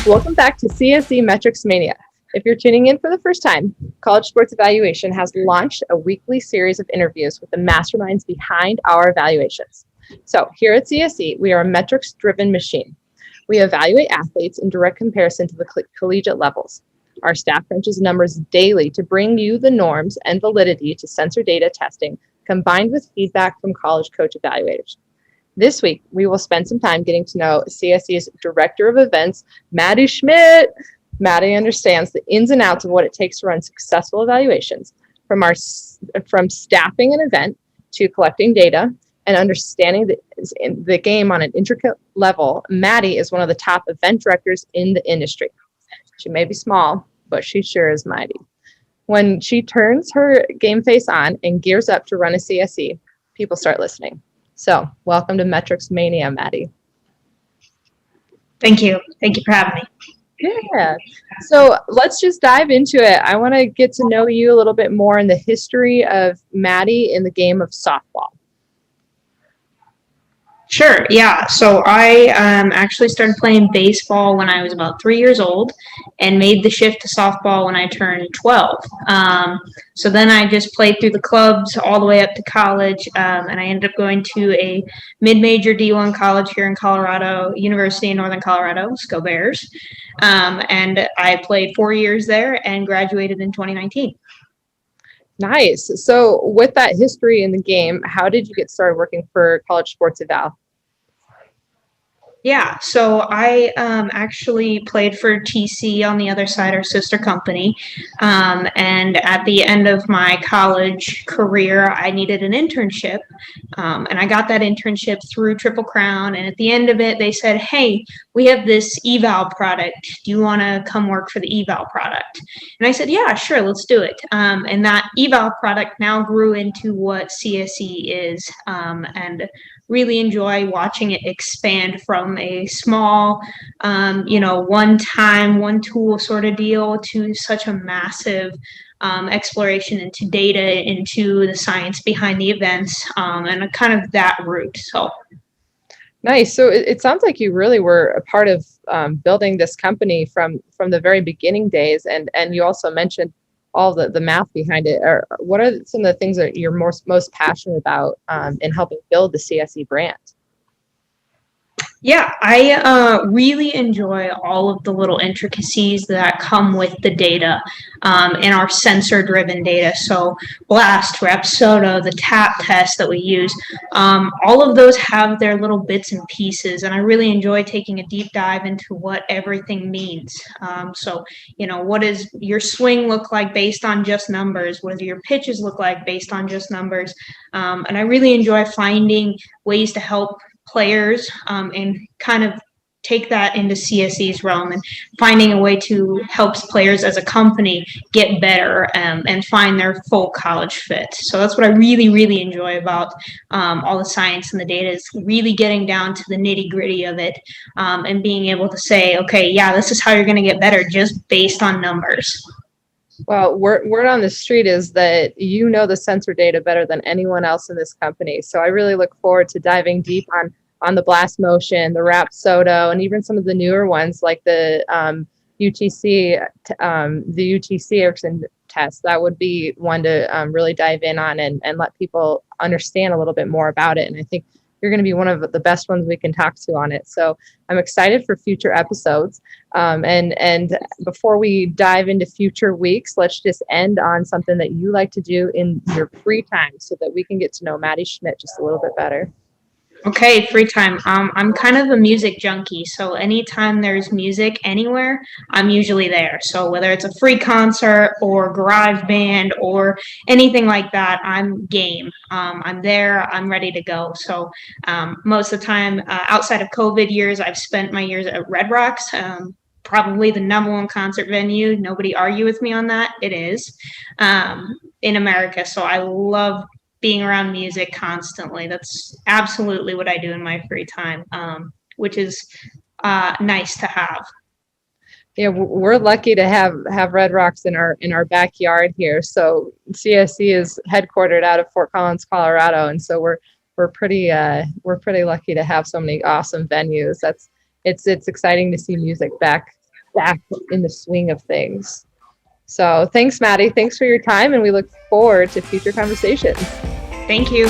Welcome back to CSE Metrics Mania. If you're tuning in for the first time, College Sports Evaluation has launched a weekly series of interviews with the masterminds behind our evaluations. So here at CSE, we are a metrics-driven machine. We evaluate athletes in direct comparison to the collegiate levels. Our staff crunches numbers daily to bring you the norms and validity to sensor data testing, combined with feedback from college coach evaluators. This week, we will spend some time getting to know CSE's Director of Events, Madi Schmidt. Madi understands the ins and outs of what it takes to run successful evaluations, from staffing an event to collecting data and understanding the game on an intricate level. Madi is one of the top event directors in the industry. She may be small, but she sure is mighty. When she turns her game face on and gears up to run a CSE, people start listening. So, welcome to Metrics Mania, Madi. Thank you. Thank you for having me. Yeah. So, let's just dive into it. I want to get to know you a little bit more in the history of Madi in the game of softball. Sure, yeah. So I actually started playing baseball when I was about 3 years old and made the shift to softball when I turned 12. So then I just played through the clubs all the way up to college, and I ended up going to a mid-major D1 college here in Colorado, University of Northern Colorado, Go Bears. And I played 4 years there and graduated in 2019. Nice. So with that history in the game, how did you get started working for College Sports Eval? Yeah, so I actually played for TC on the other side, our sister company. And at the end of my college career, I needed an internship. And I got that internship through Triple Crown. And at the end of it, they said, hey, we have this eval product. Do you want to come work for the eval product? And I said, yeah, sure, let's do it. And that eval product now grew into what CSE is. And really enjoy watching it expand from a small, one tool sort of deal to such a massive exploration into data, into the science behind the events, and kind of that route. So. Nice. So it sounds like you really were a part of building this company from the very beginning days, and you also mentioned all the math behind it. What are some of the things that you're most passionate about in helping build the CSE brand? Yeah, I really enjoy all of the little intricacies that come with the data and our sensor-driven data. So blast, Rapsodo, the tap test that we use, all of those have their little bits and pieces, and I really enjoy taking a deep dive into what everything means. What does your swing look like based on just numbers? What do your pitches look like based on just numbers? And I really enjoy finding ways to help players and kind of take that into CSE's realm and finding a way to help players as a company get better and find their full college fit. So that's what I really, really enjoy about all the science and the data, is really getting down to the nitty gritty of it and being able to say, okay, yeah, this is how you're going to get better just based on numbers. Well, word on the street is that you know the sensor data better than anyone else in this company. So I really look forward to diving deep on the blast motion, the Rapsodo, and even some of the newer ones like the UTC Ericsson test. That would be one to really dive in on and let people understand a little bit more about it. And I think you're going to be one of the best ones we can talk to on it. So I'm excited for future episodes. And before we dive into future weeks, let's just end on something that you like to do in your free time so that we can get to know Madi Schmidt just a little bit better. Okay, free time. I'm kind of a music junkie, so anytime there's music anywhere, I'm usually there. So whether it's a free concert or garage band or anything like that, I'm game. I'm there. I'm ready to go. So most of the time, outside of COVID years, I've spent my years at Red Rocks. Probably the number one concert venue. Nobody argue with me on that. It is in America. So I love being around music constantly. That's absolutely what I do in my free time, which is nice to have. Yeah, we're lucky to have Red Rocks in our backyard here. So CSE is headquartered out of Fort Collins, Colorado, and so we're pretty lucky to have so many awesome venues. It's exciting to see music back back in the swing of things. So thanks, Maddie. Thanks for your time, and we look forward to future conversations. Thank you.